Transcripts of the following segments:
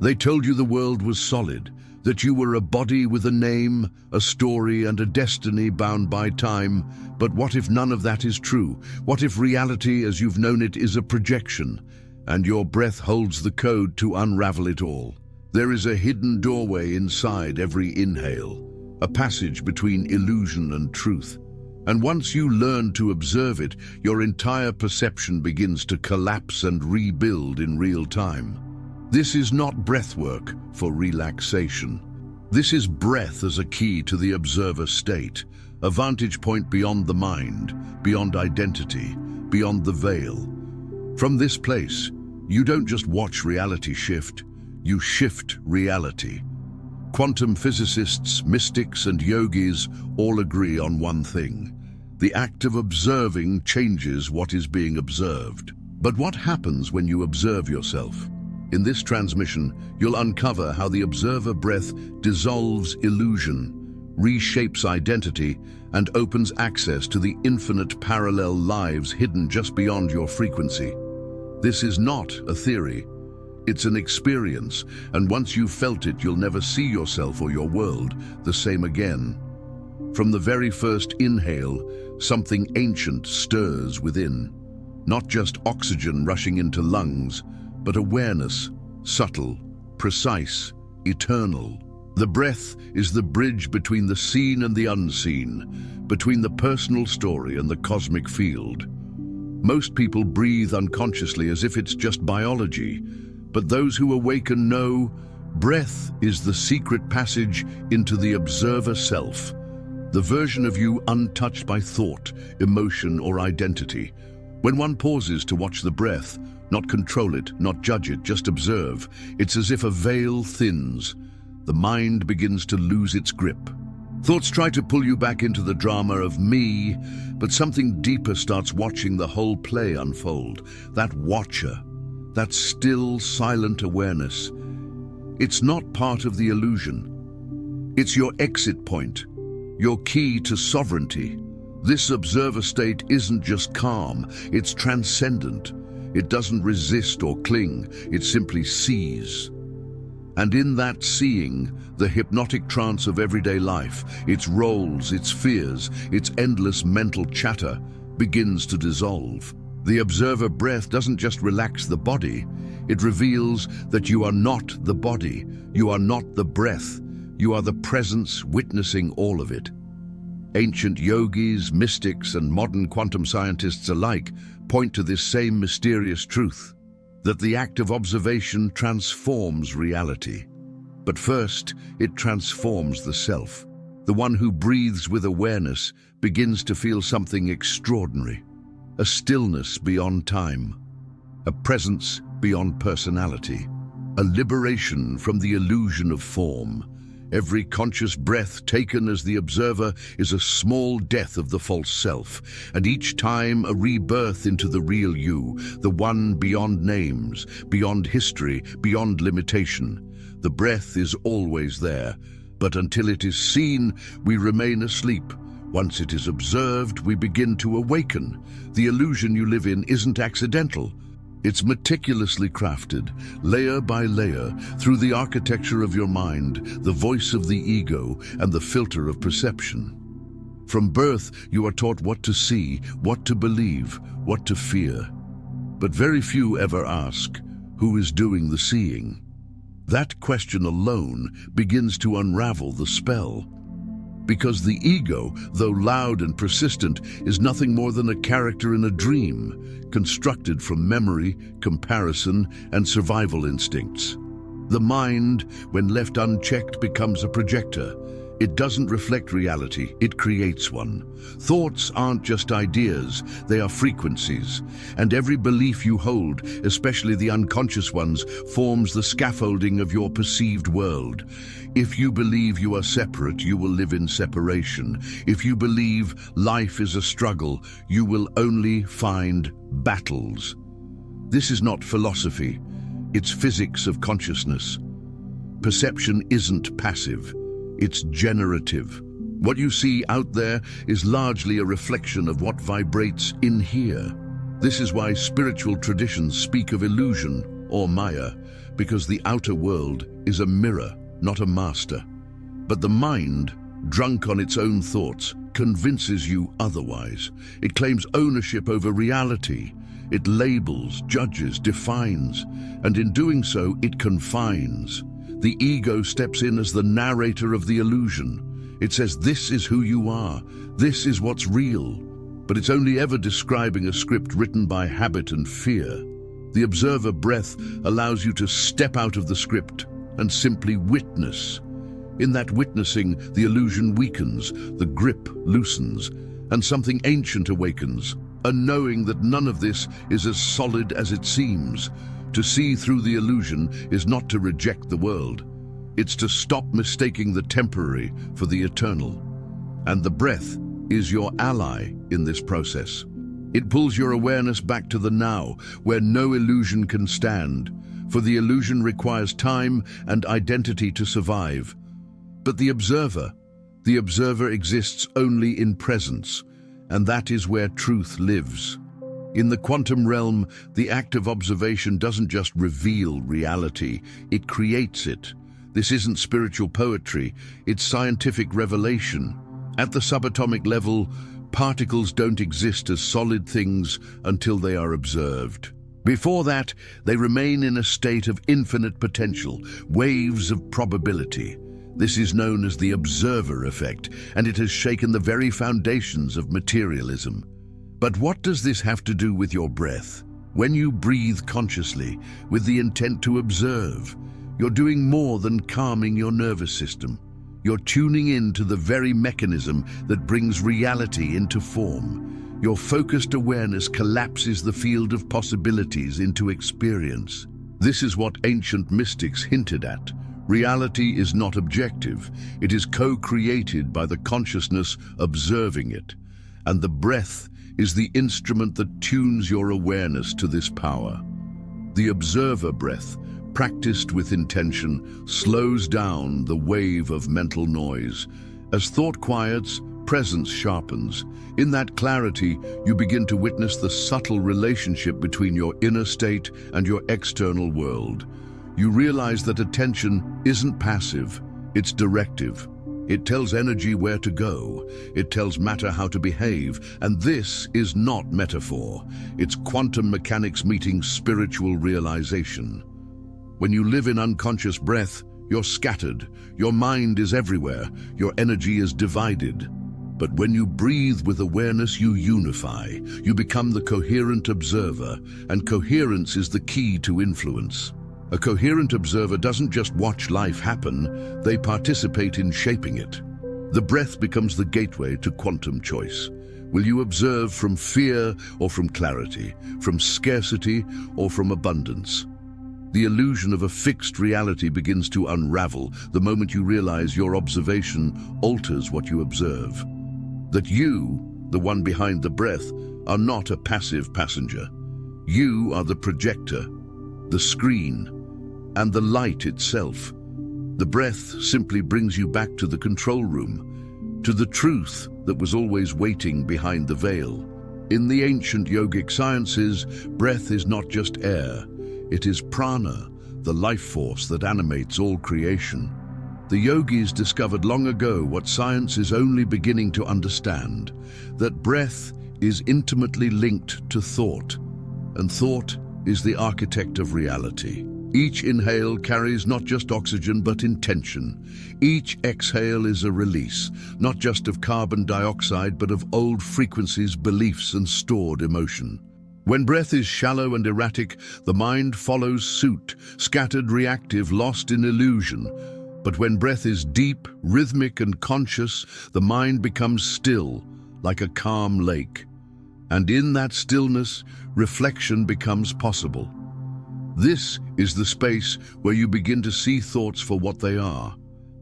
They told you the world was solid, that you were a body with a name, a story, and a destiny bound by time. But what if none of that is true? What if reality, as you've known it, is a projection, and your breath holds the code to unravel it all? There is a hidden doorway inside every inhale, a passage between illusion and truth. And once you learn to observe it, your entire perception begins to collapse and rebuild in real time. This is not breathwork for relaxation. This is breath as a key to the observer state, a vantage point beyond the mind, beyond identity, beyond the veil. From this place, you don't just watch reality shift, you shift reality. Quantum physicists, mystics, and yogis all agree on one thing. The act of observing changes what is being observed. But what happens when you observe yourself? In this transmission, you'll uncover how the observer breath dissolves illusion, reshapes identity, and opens access to the infinite parallel lives hidden just beyond your frequency. This is not a theory. It's an experience, and once you've felt it, you'll never see yourself or your world the same again. From the very first inhale, something ancient stirs within. Not just oxygen rushing into lungs, but awareness, subtle, precise, eternal. The breath is the bridge between the seen and the unseen, between the personal story and the cosmic field. Most people breathe unconsciously as if it's just biology, but those who awaken know breath is the secret passage into the observer self, the version of you untouched by thought, emotion, or identity. When one pauses to watch the breath, not control it, not judge it, just observe, it's as if a veil thins. The mind begins to lose its grip. Thoughts try to pull you back into the drama of me, but something deeper starts watching the whole play unfold. That watcher, that still, silent awareness. It's not part of the illusion. It's your exit point, your key to sovereignty. This observer state isn't just calm, it's transcendent. It doesn't resist or cling, it simply sees. And in that seeing, the hypnotic trance of everyday life, its roles, its fears, its endless mental chatter, begins to dissolve. The observer breath doesn't just relax the body, it reveals that you are not the body, you are not the breath, you are the presence witnessing all of it. Ancient yogis, mystics, and modern quantum scientists alike point to this same mysterious truth, that the act of observation transforms reality. But first, it transforms the self. The one who breathes with awareness begins to feel something extraordinary, a stillness beyond time, a presence beyond personality, a liberation from the illusion of form. Every conscious breath taken as the observer is a small death of the false self, and each time a rebirth into the real you, the one beyond names, beyond history, beyond limitation. The breath is always there, but until it is seen, we remain asleep. Once it is observed, we begin to awaken. The illusion you live in isn't accidental. It's meticulously crafted, layer by layer, through the architecture of your mind, the voice of the ego, and the filter of perception. From birth, you are taught what to see, what to believe, what to fear. But very few ever ask, who is doing the seeing? That question alone begins to unravel the spell. Because the ego, though loud and persistent, is nothing more than a character in a dream, constructed from memory, comparison, and survival instincts. The mind, when left unchecked, becomes a projector. It doesn't reflect reality, it creates one. Thoughts aren't just ideas, they are frequencies. And every belief you hold, especially the unconscious ones, forms the scaffolding of your perceived world. If you believe you are separate, you will live in separation. If you believe life is a struggle, you will only find battles. This is not philosophy, it's physics of consciousness. Perception isn't passive. It's generative. What you see out there is largely a reflection of what vibrates in here. This is why spiritual traditions speak of illusion or Maya, because the outer world is a mirror, not a master. But the mind, drunk on its own thoughts, convinces you otherwise. It claims ownership over reality. It labels, judges, defines, and in doing so, it confines. The ego steps in as the narrator of the illusion. It says, this is who you are, this is what's real. But it's only ever describing a script written by habit and fear. The observer breath allows you to step out of the script and simply witness. In that witnessing, the illusion weakens, the grip loosens, and something ancient awakens, a knowing that none of this is as solid as it seems. To see through the illusion is not to reject the world. It's to stop mistaking the temporary for the eternal. And the breath is your ally in this process. It pulls your awareness back to the now, where no illusion can stand, for the illusion requires time and identity to survive. But the observer exists only in presence, and that is where truth lives. In the quantum realm, the act of observation doesn't just reveal reality, it creates it. This isn't spiritual poetry, it's scientific revelation. At the subatomic level, particles don't exist as solid things until they are observed. Before that, they remain in a state of infinite potential, waves of probability. This is known as the observer effect, and it has shaken the very foundations of materialism. But what does this have to do with your breath? When you breathe consciously, with the intent to observe, you're doing more than calming your nervous system. You're tuning in to the very mechanism that brings reality into form. Your focused awareness collapses the field of possibilities into experience. This is what ancient mystics hinted at. Reality is not objective. It is co-created by the consciousness observing it. And the breath is the instrument that tunes your awareness to this power. The observer breath, practiced with intention, slows down the wave of mental noise. As thought quiets, presence sharpens. In that clarity, you begin to witness the subtle relationship between your inner state and your external world. You realize that attention isn't passive, it's directive. It tells energy where to go. It tells matter how to behave. And this is not metaphor. It's quantum mechanics meeting spiritual realization. When you live in unconscious breath, you're scattered. Your mind is everywhere. Your energy is divided. But when you breathe with awareness, you unify. You become the coherent observer, and coherence is the key to influence. A coherent observer doesn't just watch life happen, they participate in shaping it. The breath becomes the gateway to quantum choice. Will you observe from fear or from clarity, from scarcity or from abundance? The illusion of a fixed reality begins to unravel the moment you realize your observation alters what you observe. That you, the one behind the breath, are not a passive passenger. You are the projector, the screen, and the light itself. The breath simply brings you back to the control room, to the truth that was always waiting behind the veil. In the ancient yogic sciences, breath is not just air, it is prana, the life force that animates all creation. The yogis discovered long ago what science is only beginning to understand, that breath is intimately linked to thought, and thought is the architect of reality. Each inhale carries not just oxygen but intention. Each exhale is a release, not just of carbon dioxide but of old frequencies, beliefs and stored emotion. When breath is shallow and erratic, the mind follows suit, scattered, reactive, lost in illusion. But when breath is deep, rhythmic and conscious, the mind becomes still, like a calm lake. And in that stillness, reflection becomes possible. This is the space where you begin to see thoughts for what they are,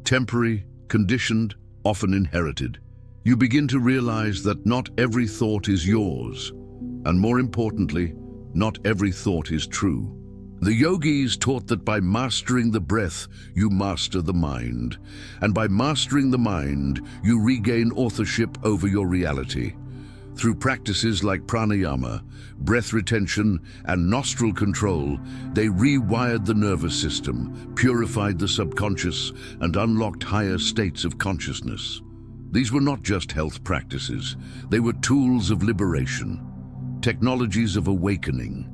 temporary, conditioned, often inherited. You begin to realize that not every thought is yours, and more importantly, not every thought is true. The yogis taught that by mastering the breath, you master the mind, and by mastering the mind, you regain authorship over your reality. Through practices like pranayama, breath retention, and nostril control, they rewired the nervous system, purified the subconscious, and unlocked higher states of consciousness. These were not just health practices, they were tools of liberation, technologies of awakening.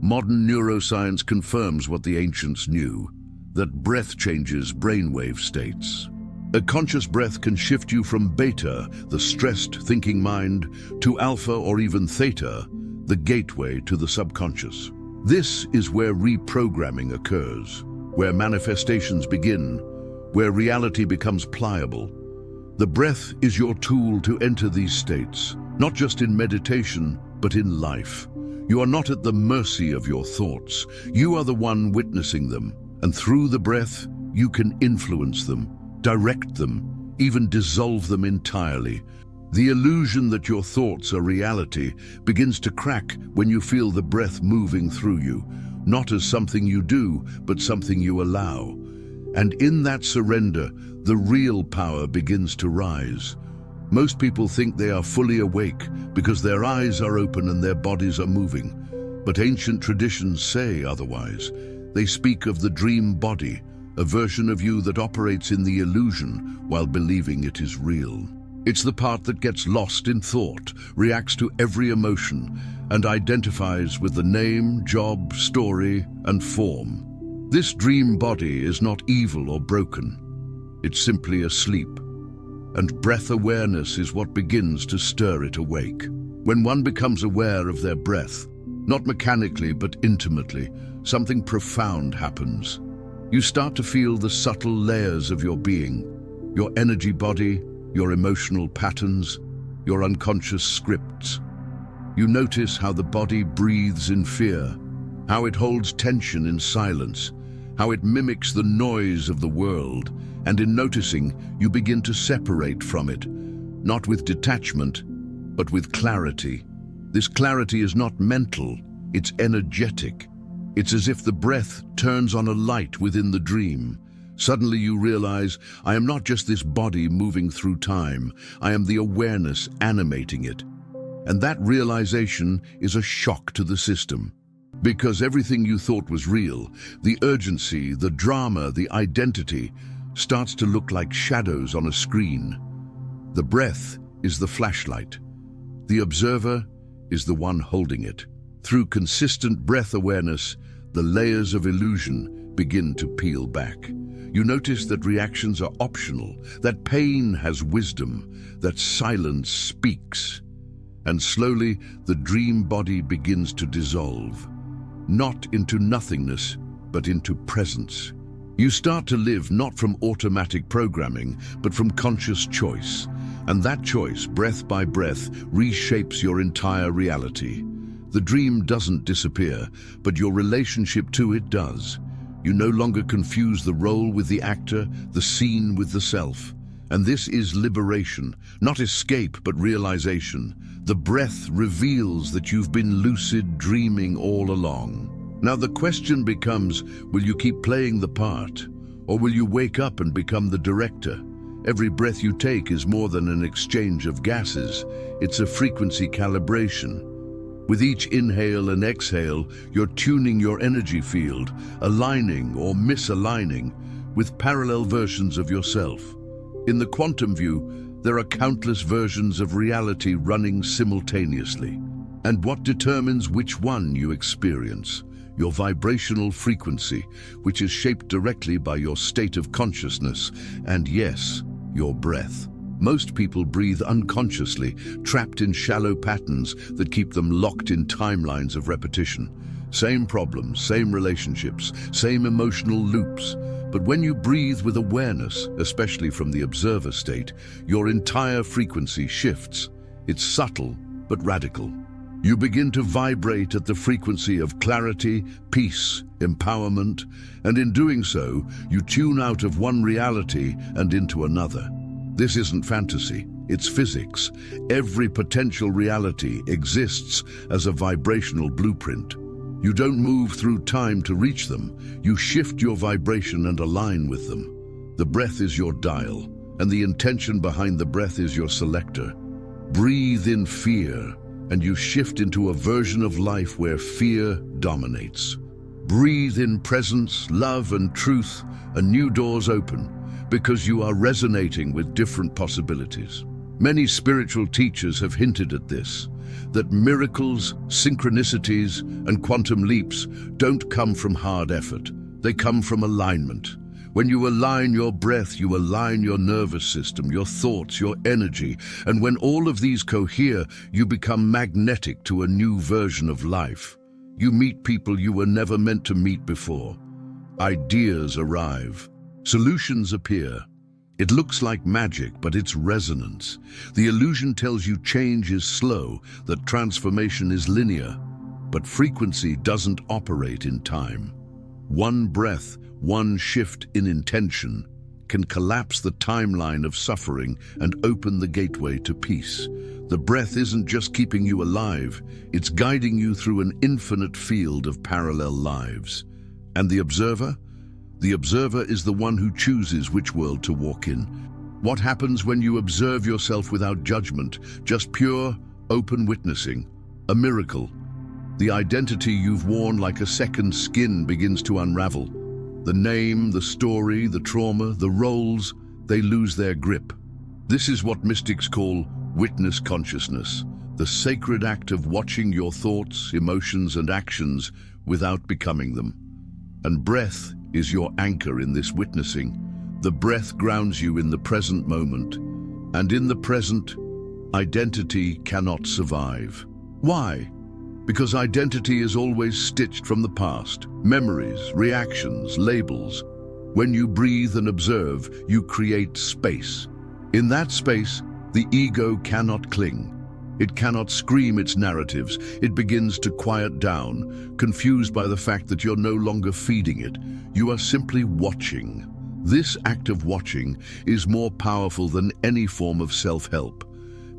Modern neuroscience confirms what the ancients knew, that breath changes brainwave states. A conscious breath can shift you from beta, the stressed thinking mind, to alpha or even theta, the gateway to the subconscious. This is where reprogramming occurs, where manifestations begin, where reality becomes pliable. The breath is your tool to enter these states, not just in meditation, but in life. You are not at the mercy of your thoughts. You are the one witnessing them, and through the breath, you can influence them, direct them, even dissolve them entirely. The illusion that your thoughts are reality begins to crack when you feel the breath moving through you, not as something you do, but something you allow. And in that surrender, the real power begins to rise. Most people think they are fully awake because their eyes are open and their bodies are moving. But ancient traditions say otherwise. They speak of the dream body, a version of you that operates in the illusion while believing it is real. It's the part that gets lost in thought, reacts to every emotion, and identifies with the name, job, story, and form. This dream body is not evil or broken. It's simply asleep. And breath awareness is what begins to stir it awake. When one becomes aware of their breath, not mechanically but intimately, something profound happens. You start to feel the subtle layers of your being, your energy body, your emotional patterns, your unconscious scripts. You notice how the body breathes in fear, how it holds tension in silence, how it mimics the noise of the world, and in noticing, you begin to separate from it, not with detachment, but with clarity. This clarity is not mental, it's energetic. It's as if the breath turns on a light within the dream. Suddenly you realize, I am not just this body moving through time, I am the awareness animating it. And that realization is a shock to the system. Because everything you thought was real, the urgency, the drama, the identity, starts to look like shadows on a screen. The breath is the flashlight. The observer is the one holding it. Through consistent breath awareness, the layers of illusion begin to peel back. You notice that reactions are optional, that pain has wisdom, that silence speaks. And slowly, the dream body begins to dissolve. Not into nothingness, but into presence. You start to live not from automatic programming, but from conscious choice. And that choice, breath by breath, reshapes your entire reality. The dream doesn't disappear, but your relationship to it does. You no longer confuse the role with the actor, the scene with the self. And this is liberation, not escape, but realization. The breath reveals that you've been lucid dreaming all along. Now the question becomes, will you keep playing the part? Or will you wake up and become the director? Every breath you take is more than an exchange of gases. It's a frequency calibration. With each inhale and exhale, you're tuning your energy field, aligning or misaligning with parallel versions of yourself. In the quantum view, there are countless versions of reality running simultaneously. And what determines which one you experience? Your vibrational frequency, which is shaped directly by your state of consciousness, and yes, your breath. Most people breathe unconsciously, trapped in shallow patterns that keep them locked in timelines of repetition. Same problems, same relationships, same emotional loops. But when you breathe with awareness, especially from the observer state, your entire frequency shifts. It's subtle, but radical. You begin to vibrate at the frequency of clarity, peace, empowerment, and in doing so, you tune out of one reality and into another. This isn't fantasy, it's physics. Every potential reality exists as a vibrational blueprint. You don't move through time to reach them. You shift your vibration and align with them. The breath is your dial, and the intention behind the breath is your selector. Breathe in fear, and you shift into a version of life where fear dominates. Breathe in presence, love, and truth, and new doors open, because you are resonating with different possibilities. Many spiritual teachers have hinted at this, that miracles, synchronicities, and quantum leaps don't come from hard effort. They come from alignment. When you align your breath, you align your nervous system, your thoughts, your energy, and when all of these cohere, you become magnetic to a new version of life. You meet people you were never meant to meet before. Ideas arrive. Solutions appear. It looks like magic, but it's resonance. The illusion tells you change is slow, that transformation is linear, but frequency doesn't operate in time. One breath, one shift in intention can collapse the timeline of suffering and open the gateway to peace. The breath isn't just keeping you alive, it's guiding you through an infinite field of parallel lives. And the observer? The observer is the one who chooses which world to walk in. What happens when you observe yourself without judgment, just pure, open witnessing? A miracle. The identity you've worn like a second skin begins to unravel. The name, the story, the trauma, the roles, they lose their grip. This is what mystics call witness consciousness, the sacred act of watching your thoughts, emotions, and actions without becoming them. And breath is your anchor in this witnessing. The breath grounds you in the present moment, and in the present, identity cannot survive. Why? Because identity is always stitched from the past. Memories, reactions, labels. When you breathe and observe, you create space. In that space, the ego cannot cling. It cannot scream its narratives. It begins to quiet down, confused by the fact that you're no longer feeding it. You are simply watching. This act of watching is more powerful than any form of self-help,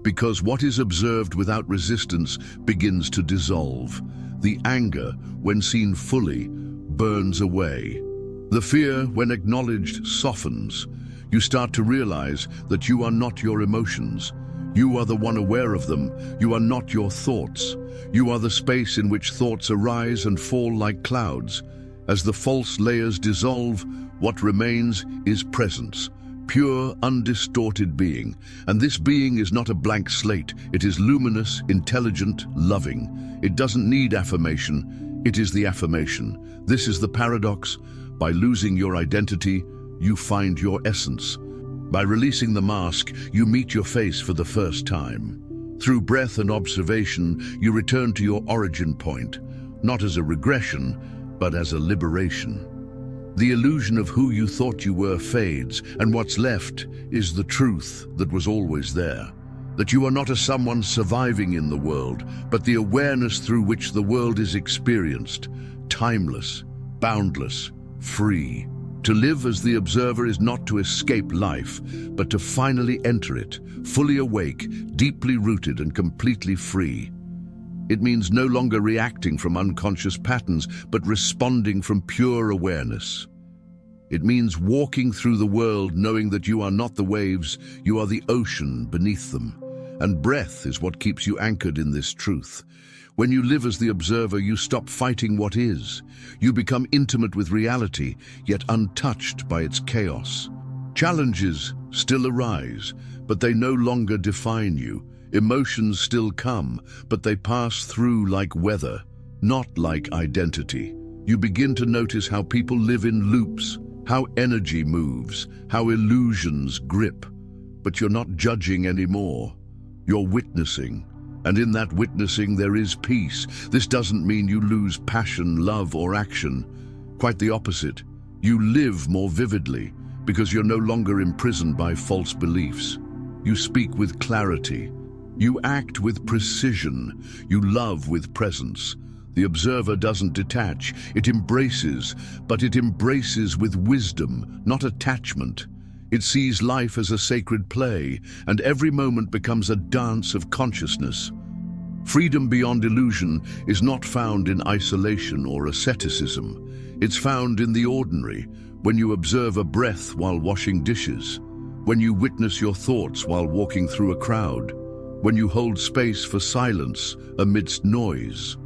because what is observed without resistance begins to dissolve. The anger, when seen fully, burns away. The fear, when acknowledged, softens. You start to realize that you are not your emotions. You are the one aware of them. You are not your thoughts. You are the space in which thoughts arise and fall like clouds. As the false layers dissolve, what remains is presence. Pure, undistorted being. And this being is not a blank slate. It is luminous, intelligent, loving. It doesn't need affirmation. It is the affirmation. This is the paradox. By losing your identity, you find your essence. By releasing the mask, you meet your face for the first time. Through breath and observation, you return to your origin point, not as a regression, but as a liberation. The illusion of who you thought you were fades, and what's left is the truth that was always there. That you are not a someone surviving in the world, but the awareness through which the world is experienced, timeless, boundless, free. To live as the observer is not to escape life, but to finally enter it, fully awake, deeply rooted, and completely free. It means no longer reacting from unconscious patterns, but responding from pure awareness. It means walking through the world knowing that you are not the waves, you are the ocean beneath them. And breath is what keeps you anchored in this truth. When you live as the observer, you stop fighting what is. You become intimate with reality, yet untouched by its chaos. Challenges still arise, but they no longer define you. Emotions still come, but they pass through like weather, not like identity. You begin to notice how people live in loops, how energy moves, how illusions grip. But you're not judging anymore. You're witnessing. And in that witnessing there is peace. This doesn't mean you lose passion, love, or action. Quite the opposite. You live more vividly because you're no longer imprisoned by false beliefs. You speak with clarity. You act with precision. You love with presence. The observer doesn't detach. It embraces, but it embraces with wisdom, not attachment. It sees life as a sacred play, and every moment becomes a dance of consciousness. Freedom beyond illusion is not found in isolation or asceticism. It's found in the ordinary, when you observe a breath while washing dishes, when you witness your thoughts while walking through a crowd, when you hold space for silence amidst noise.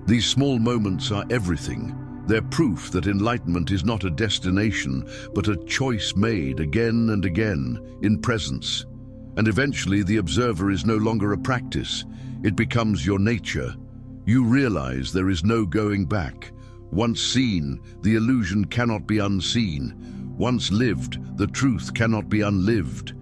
These small moments are everything. They're proof that enlightenment is not a destination, but a choice made again and again in presence. And eventually the observer is no longer a practice. It becomes your nature. You realize there is no going back. Once seen, the illusion cannot be unseen. Once lived, the truth cannot be unlived.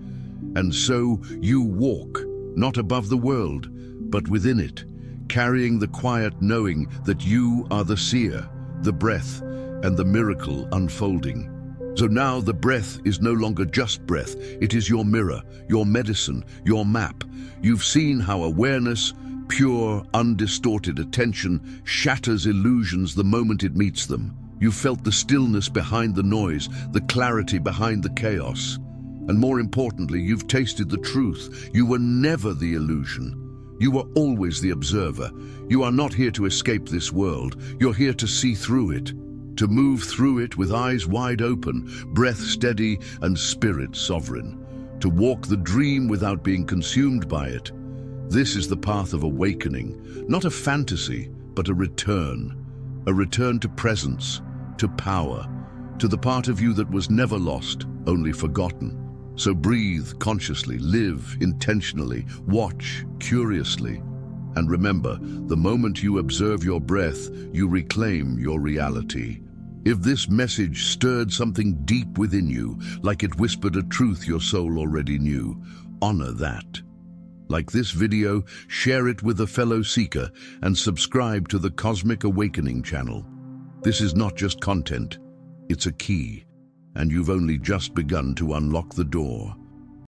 And so you walk, not above the world, but within it, carrying the quiet knowing that you are the seer, the breath, and the miracle unfolding. So now the breath is no longer just breath. It is your mirror, your medicine, your map. You've seen how awareness, pure, undistorted attention, shatters illusions the moment it meets them. You've felt the stillness behind the noise, the clarity behind the chaos. And more importantly, you've tasted the truth. You were never the illusion. You were always the observer. You are not here to escape this world. You're here to see through it, to move through it with eyes wide open, breath steady and spirit sovereign, to walk the dream without being consumed by it. This is the path of awakening, not a fantasy, but a return to presence, to power, to the part of you that was never lost, only forgotten. So breathe consciously, live intentionally, watch curiously. And remember, the moment you observe your breath, you reclaim your reality. If this message stirred something deep within you, like it whispered a truth your soul already knew, honor that. Like this video, share it with a fellow seeker and subscribe to the Cosmic Awakening channel. This is not just content, it's a key. And you've only just begun to unlock the door.